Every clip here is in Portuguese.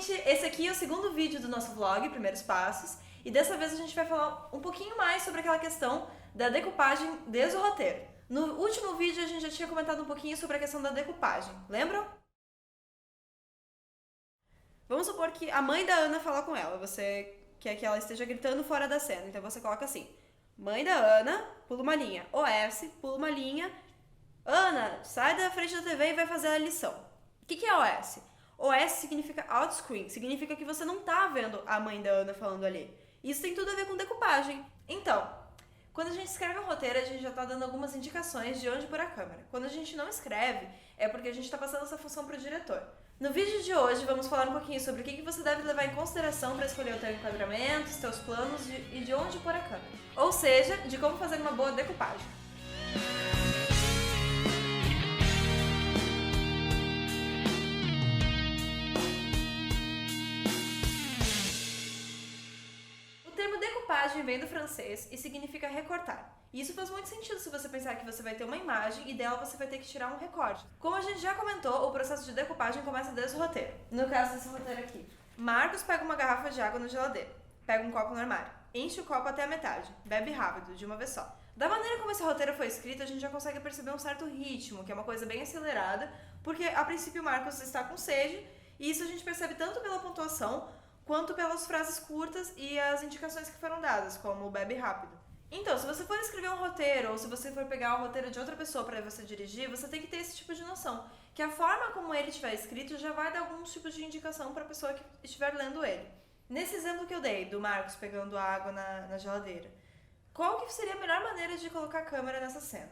gente! Esse aqui é o segundo vídeo do nosso vlog, Primeiros Passos, e dessa vez a gente vai falar um pouquinho mais sobre aquela questão da decupagem desde o roteiro. No último vídeo a gente já tinha comentado um pouquinho sobre a questão da decupagem, lembram? Vamos supor que a mãe da Ana fala com ela, você quer que ela esteja gritando fora da cena, então você coloca assim: mãe da Ana, pula uma linha, OS, pula uma linha, Ana, sai da frente da TV e vai fazer a lição. O que é OS? OS significa out-screen, significa que você não tá vendo a mãe da Ana falando ali. Isso tem tudo a ver com decupagem. Então, quando a gente escreve um roteiro, a gente já tá dando algumas indicações de onde pôr a câmera. Quando a gente não escreve, é porque a gente tá passando essa função pro diretor. No vídeo de hoje, vamos falar um pouquinho sobre o que você deve levar em consideração para escolher o teu enquadramento, os teus planos e de onde pôr a câmera. Ou seja, de como fazer uma boa decupagem. O termo decupagem vem do francês e significa recortar. E isso faz muito sentido se você pensar que você vai ter uma imagem e dela você vai ter que tirar um recorte. Como a gente já comentou, o processo de decupagem começa desde o roteiro. No caso desse roteiro aqui, Marcos pega uma garrafa de água na geladeira, pega um copo no armário, enche o copo até a metade, bebe rápido, de uma vez só. Da maneira como esse roteiro foi escrito, a gente já consegue perceber um certo ritmo, que é uma coisa bem acelerada, porque a princípio o Marcos está com sede, e isso a gente percebe tanto pela pontuação, quanto pelas frases curtas e as indicações que foram dadas, como o bebe rápido. Então, se você for escrever um roteiro, ou se você for pegar o roteiro de outra pessoa para você dirigir, você tem que ter esse tipo de noção, que a forma como ele estiver escrito já vai dar alguns tipos de indicação para a pessoa que estiver lendo ele. Nesse exemplo que eu dei, do Marcos pegando a água na geladeira, qual que seria a melhor maneira de colocar a câmera nessa cena?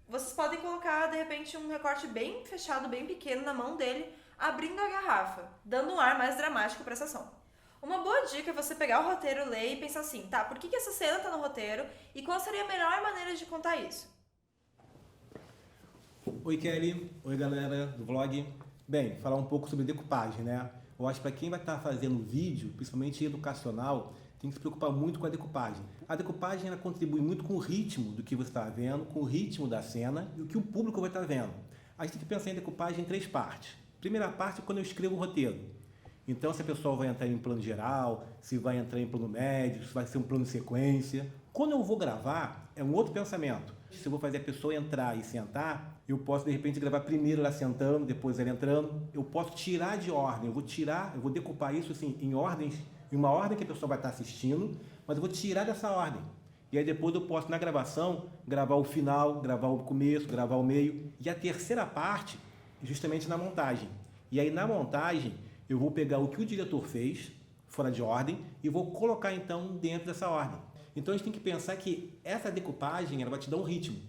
Vocês podem colocar, de repente, um recorte bem fechado, bem pequeno na mão dele, abrindo a garrafa, dando um ar mais dramático para essa ação. Uma boa dica é você pegar o roteiro, ler e pensar assim, tá, por que essa cena tá no roteiro e qual seria a melhor maneira de contar isso? Oi Kelly, oi galera do vlog. Bem, falar um pouco sobre decupagem, né? Eu acho que para quem vai estar fazendo vídeo, principalmente educacional, tem que se preocupar muito com a decupagem. A decupagem ela contribui muito com o ritmo do que você está vendo, com o ritmo da cena e o que o público vai estar vendo. A gente tem que pensar em decupagem em três partes. Primeira parte é quando eu escrevo o roteiro. Então, se a pessoa vai entrar em plano geral, se vai entrar em plano médio, se vai ser um plano de sequência. Quando eu vou gravar, é um outro pensamento. Se eu vou fazer a pessoa entrar e sentar, eu posso, de repente, gravar primeiro ela sentando, depois ela entrando. Eu posso tirar de ordem, eu vou decupar isso assim, em ordens, em uma ordem que a pessoa vai estar assistindo, mas eu vou tirar dessa ordem. E aí depois eu posso, na gravação, gravar o final, gravar o começo, gravar o meio. E a terceira parte, justamente na montagem. E aí, na montagem, eu vou pegar o que o diretor fez, fora de ordem, e vou colocar então dentro dessa ordem. Então a gente tem que pensar que essa decupagem ela vai te dar um ritmo.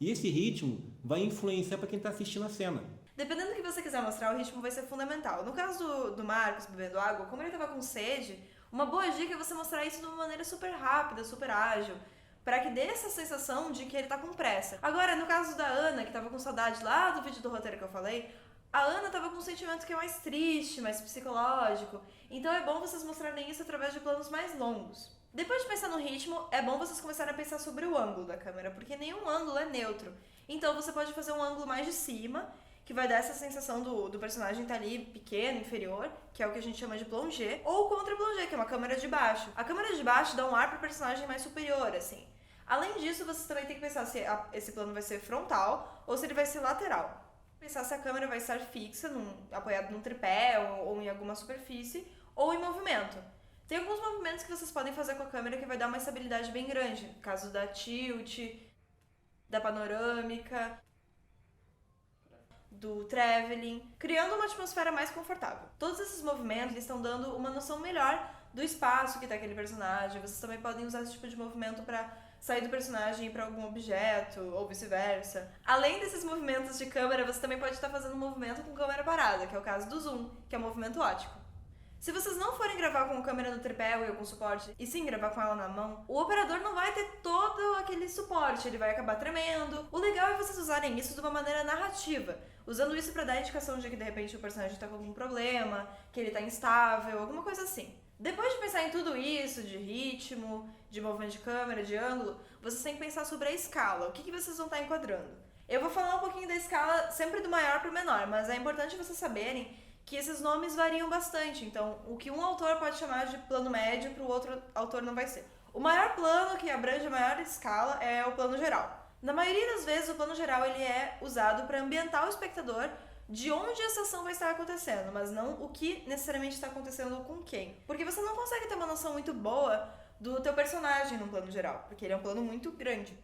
E esse ritmo vai influenciar para quem está assistindo a cena. Dependendo do que você quiser mostrar, o ritmo vai ser fundamental. No caso do Marcos bebendo água, como ele estava com sede, uma boa dica é você mostrar isso de uma maneira super rápida, super ágil, para que dê essa sensação de que ele está com pressa. Agora, no caso da Ana, que estava com saudade lá do vídeo do roteiro que eu falei, a Ana estava com um sentimento que é mais triste, mais psicológico, então é bom vocês mostrarem isso através de planos mais longos. Depois de pensar no ritmo, é bom vocês começarem a pensar sobre o ângulo da câmera, porque nenhum ângulo é neutro. Então você pode fazer um ângulo mais de cima, que vai dar essa sensação do personagem estar ali pequeno, inferior, que é o que a gente chama de plongé, ou contra-plongé, que é uma câmera de baixo. A câmera de baixo dá um ar para o personagem mais superior, assim. Além disso, vocês também têm que pensar se esse plano vai ser frontal ou se ele vai ser lateral. Pensar se a câmera vai estar fixa, apoiada num tripé ou em alguma superfície, ou em movimento. Tem alguns movimentos que vocês podem fazer com a câmera que vai dar uma estabilidade bem grande, no caso da tilt, da panorâmica, do traveling, criando uma atmosfera mais confortável. Todos esses movimentos estão dando uma noção melhor do espaço que está aquele personagem. Vocês também podem usar esse tipo de movimento para sair do personagem e ir para algum objeto, ou vice-versa. Além desses movimentos de câmera, você também pode estar fazendo um movimento com câmera parada, que é o caso do zoom, que é o movimento óptico. Se vocês não forem gravar com a câmera no tripé ou em algum suporte, e sim gravar com ela na mão, o operador não vai ter todo aquele suporte, ele vai acabar tremendo. O legal é vocês usarem isso de uma maneira narrativa, usando isso para dar indicação de que de repente o personagem está com algum problema, que ele está instável, alguma coisa assim. Depois de pensar em tudo isso, de ritmo, de movimento de câmera, de ângulo, vocês têm que pensar sobre a escala, o que vocês vão estar enquadrando. Eu vou falar um pouquinho da escala sempre do maior para o menor, mas é importante vocês saberem que esses nomes variam bastante. Então, o que um autor pode chamar de plano médio, para o outro autor não vai ser. O maior plano, que abrange a maior escala, é o plano geral. Na maioria das vezes, o plano geral ele é usado para ambientar o espectador de onde essa ação vai estar acontecendo, mas não o que necessariamente está acontecendo com quem. Porque você não consegue ter uma noção muito boa do teu personagem no plano geral, porque ele é um plano muito grande.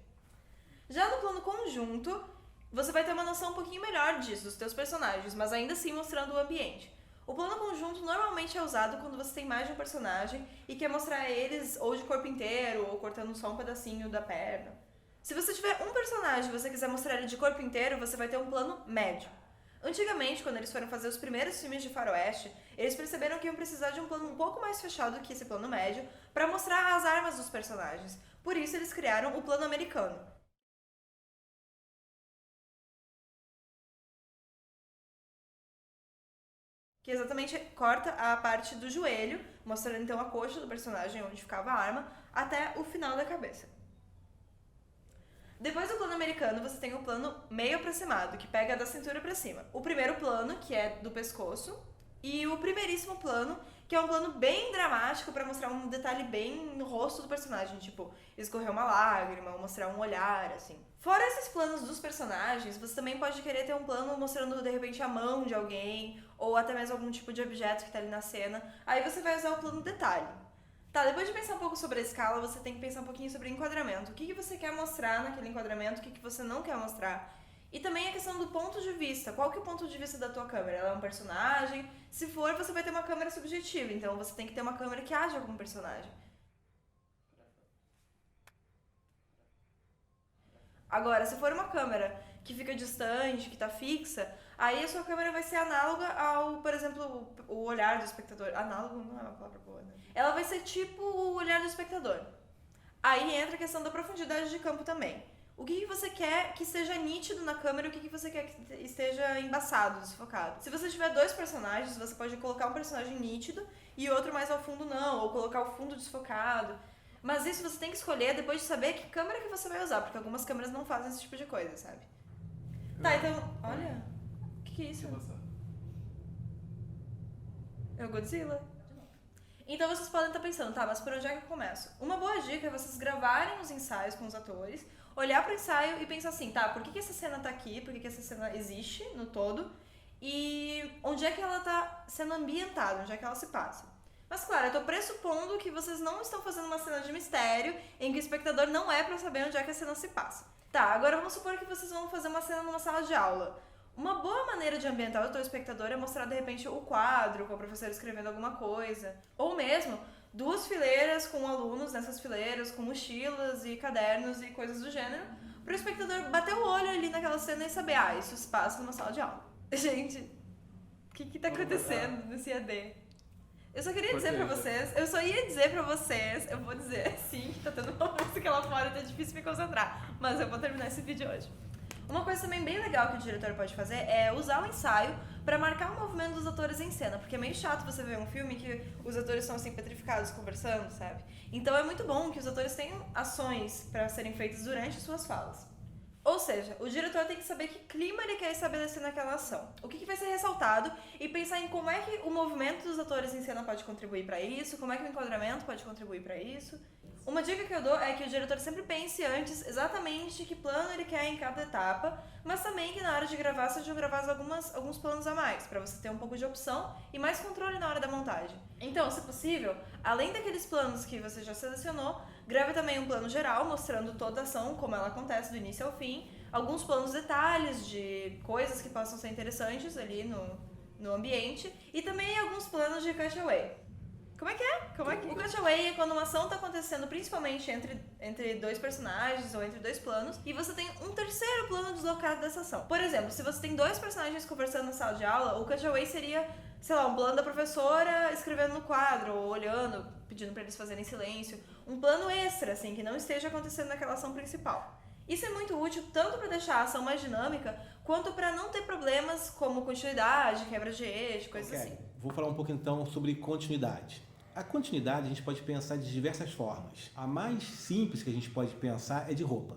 Já no plano conjunto, você vai ter uma noção um pouquinho melhor disso, dos teus personagens, mas ainda assim mostrando o ambiente. O plano conjunto normalmente é usado quando você tem mais de um personagem e quer mostrar eles ou de corpo inteiro, ou cortando só um pedacinho da perna. Se você tiver um personagem e você quiser mostrar ele de corpo inteiro, você vai ter um plano médio. Antigamente, quando eles foram fazer os primeiros filmes de faroeste, eles perceberam que iam precisar de um plano um pouco mais fechado que esse plano médio para mostrar as armas dos personagens. Por isso, eles criaram o plano americano. Que exatamente corta a parte do joelho, mostrando então a coxa do personagem onde ficava a arma, até o final da cabeça. Depois do plano americano, você tem o plano meio aproximado, que pega da cintura pra cima. O primeiro plano, que é do pescoço, e o primeiríssimo plano, que é um plano bem dramático pra mostrar um detalhe bem no rosto do personagem, tipo, escorrer uma lágrima, ou mostrar um olhar, assim. Fora esses planos dos personagens, você também pode querer ter um plano mostrando, de repente, a mão de alguém, ou até mesmo algum tipo de objeto que tá ali na cena. Aí você vai usar o plano detalhe. Tá, depois de pensar um pouco sobre a escala, você tem que pensar um pouquinho sobre enquadramento. O que você quer mostrar naquele enquadramento, o que você não quer mostrar. E também a questão do ponto de vista. Qual que é o ponto de vista da tua câmera? Ela é um personagem? Se for, você vai ter uma câmera subjetiva, então você tem que ter uma câmera que haja como personagem. Agora, se for uma câmera que fica distante, que tá fixa, aí a sua câmera vai ser análoga ao, por exemplo, o olhar do espectador. Análogo não é uma palavra boa, né? Ela vai ser tipo o olhar do espectador. Aí entra a questão da profundidade de campo também. O que você quer que seja nítido na câmera e o que você quer que esteja embaçado, desfocado. Se você tiver dois personagens, você pode colocar um personagem nítido e outro mais ao fundo não, ou colocar o fundo desfocado. Mas isso você tem que escolher depois de saber que câmera que você vai usar, porque algumas câmeras não fazem esse tipo de coisa, sabe? Tá, então, olha, o que é isso? É o Godzilla? Então vocês podem estar pensando, tá, mas por onde é que eu começo? Uma boa dica é vocês gravarem os ensaios com os atores, olhar pro ensaio e pensar assim, tá, por que essa cena tá aqui, por que essa cena existe no todo, e onde é que ela tá sendo ambientada, onde é que ela se passa. Mas claro, eu tô pressupondo que vocês não estão fazendo uma cena de mistério em que o espectador não é pra saber onde é que a cena se passa. Tá, agora vamos supor que vocês vão fazer uma cena numa sala de aula. Uma boa maneira de ambientar o teu espectador é mostrar de repente o quadro com a professora escrevendo alguma coisa. Ou mesmo duas fileiras com alunos nessas fileiras, com mochilas e cadernos e coisas do gênero, para o espectador bater o olho ali naquela cena e saber, ah, isso se passa numa sala de aula. Gente, o que tá acontecendo nesse AD? Eu só queria dizer pra vocês, eu só ia dizer pra vocês, eu vou dizer sim, que tá tendo uma música lá fora, tá difícil me concentrar, mas eu vou terminar esse vídeo hoje. Uma coisa também bem legal que o diretor pode fazer é usar o ensaio pra marcar o movimento dos atores em cena, porque é meio chato você ver um filme que os atores estão assim petrificados conversando, sabe? Então é muito bom que os atores tenham ações pra serem feitas durante suas falas. Ou seja, o diretor tem que saber que clima ele quer estabelecer naquela ação, o que vai ser ressaltado e pensar em como é que o movimento dos atores em cena pode contribuir para isso, como é que o enquadramento pode contribuir para isso. Uma dica que eu dou é que o diretor sempre pense antes exatamente que plano ele quer em cada etapa, mas também que na hora de gravar sejam gravados alguns planos a mais, para você ter um pouco de opção e mais controle na hora da montagem. Então, se possível, além daqueles planos que você já selecionou, grave também um plano geral, mostrando toda a ação, como ela acontece do início ao fim, alguns planos detalhes de coisas que possam ser interessantes ali no ambiente, e também alguns planos de cutaway. Como é que é? O cutaway é quando uma ação está acontecendo principalmente entre dois personagens ou entre dois planos, e você tem um terceiro plano deslocado dessa ação. Por exemplo, se você tem dois personagens conversando na sala de aula, o cutaway seria, sei lá, um plano da professora escrevendo no quadro, ou olhando, pedindo para eles fazerem silêncio. Um plano extra, assim, que não esteja acontecendo naquela ação principal. Isso é muito útil tanto para deixar a ação mais dinâmica, quanto para não ter problemas como continuidade, quebra de eixo, coisas assim. Vou falar um pouco então sobre continuidade. A continuidade a gente pode pensar de diversas formas. A mais simples que a gente pode pensar é de roupa.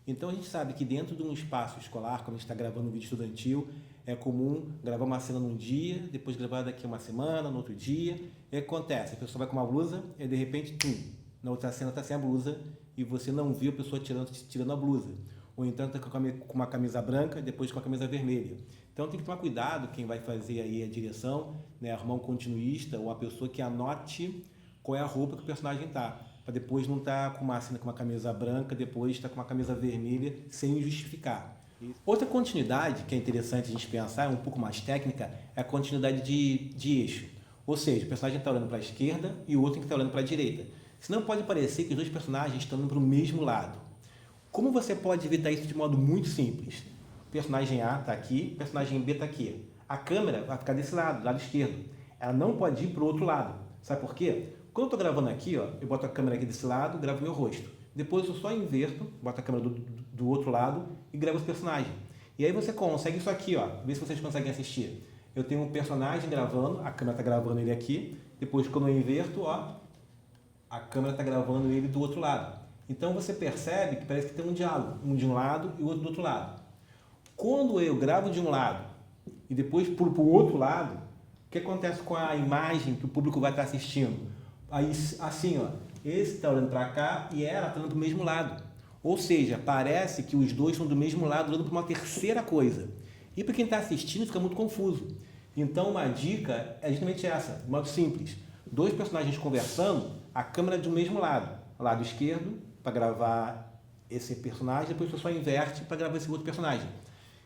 Então a gente sabe que dentro de um espaço escolar, quando a gente está gravando um vídeo estudantil, é comum gravar uma cena num dia, depois gravar daqui a uma semana, no outro dia. E acontece, a pessoa vai com uma blusa e de repente, na outra cena está sem a blusa e você não viu a pessoa tirando a blusa. Ou então está com uma camisa branca, depois com a camisa vermelha. Então tem que tomar cuidado quem vai fazer aí a direção, né, arrumar um continuista ou a pessoa que anote qual é a roupa que o personagem está. Para depois não estar com uma cena com uma camisa branca, depois estar com uma camisa vermelha sem justificar. Outra continuidade que é interessante a gente pensar, é um pouco mais técnica, é a continuidade de eixo. Ou seja, o personagem está olhando para a esquerda e o outro está olhando para a direita. Senão pode parecer que os dois personagens estão indo para o mesmo lado. Como você pode evitar isso de modo muito simples? O personagem A está aqui, o personagem B está aqui. A câmera vai ficar desse lado, lado esquerdo. Ela não pode ir para o outro lado. Sabe por quê? Quando eu estou gravando aqui, ó, eu boto a câmera aqui desse lado, gravo meu rosto. Depois eu só inverto, boto a câmera do outro lado e gravo os personagens. E aí você consegue isso aqui, ó. Vê se vocês conseguem assistir. Eu tenho um personagem gravando, a câmera está gravando ele aqui. Depois quando eu inverto, ó, a câmera está gravando ele do outro lado. Então você percebe que parece que tem um diálogo, um de um lado e o outro do outro lado. Quando eu gravo de um lado e depois pulo para o outro lado, o que acontece com a imagem que o público vai estar assistindo? Aí, assim, ó, esse está olhando para cá e ela está olhando para o mesmo lado. Ou seja, parece que os dois estão do mesmo lado, olhando para uma terceira coisa. E para quem está assistindo fica muito confuso. Então uma dica é justamente essa, de modo simples. Dois personagens conversando, a câmera do mesmo lado. Lado esquerdo, para gravar esse personagem, depois você só inverte para gravar esse outro personagem.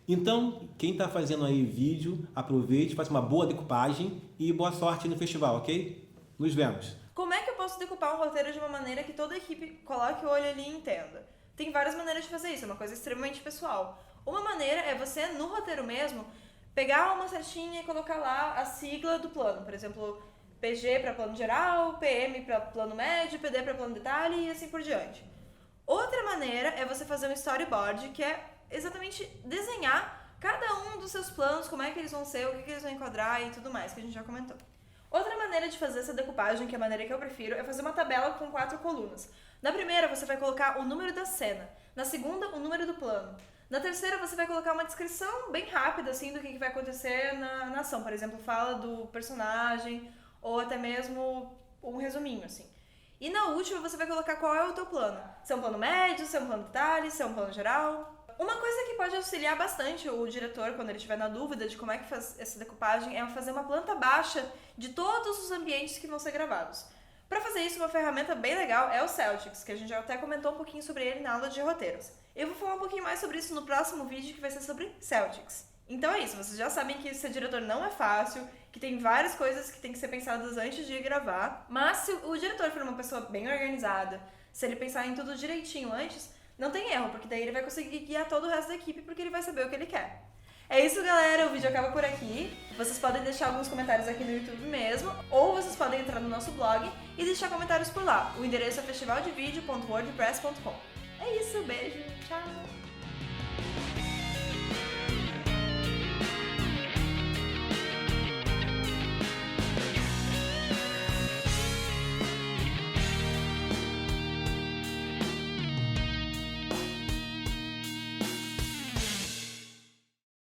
Então, quem está fazendo aí vídeo, aproveite, faça uma boa decupagem e boa sorte no festival, ok? Nos vemos! Como é que eu posso decupar um roteiro de uma maneira que toda a equipe coloque o olho ali e entenda? Tem várias maneiras de fazer isso, é uma coisa extremamente pessoal. Uma maneira é você, no roteiro mesmo, pegar uma setinha e colocar lá a sigla do plano. Por exemplo, PG para plano geral, PM para plano médio, PD para plano detalhe e assim por diante. Outra maneira é você fazer um storyboard, que é exatamente desenhar cada um dos seus planos, como é que eles vão ser, o que eles vão enquadrar e tudo mais, que a gente já comentou. Outra maneira de fazer essa decupagem, que é a maneira que eu prefiro, é fazer uma tabela com 4 colunas. Na primeira, você vai colocar o número da cena. Na segunda, o número do plano. Na terceira, você vai colocar uma descrição bem rápida, assim, do que vai acontecer na ação. Por exemplo, fala do personagem, ou até mesmo um resuminho, assim. E na última, você vai colocar qual é o teu plano. Se é um plano médio, se é um plano detalhe, se é um plano geral. Uma coisa que pode auxiliar bastante o diretor, quando ele estiver na dúvida de como é que faz essa decupagem, é fazer uma planta baixa de todos os ambientes que vão ser gravados. Para fazer isso, uma ferramenta bem legal é o Celtics, que a gente já até comentou um pouquinho sobre ele na aula de roteiros. Eu vou falar um pouquinho mais sobre isso no próximo vídeo, que vai ser sobre Celtics. Então é isso, vocês já sabem que ser diretor não é fácil, que tem várias coisas que tem que ser pensadas antes de gravar, mas se o diretor for uma pessoa bem organizada, se ele pensar em tudo direitinho antes, não tem erro, porque daí ele vai conseguir guiar todo o resto da equipe, porque ele vai saber o que ele quer. É isso, galera, o vídeo acaba por aqui. Vocês podem deixar alguns comentários aqui no YouTube mesmo, ou vocês podem entrar no nosso blog e deixar comentários por lá. O endereço é festivaldevideo.wordpress.com. É isso, beijo, tchau!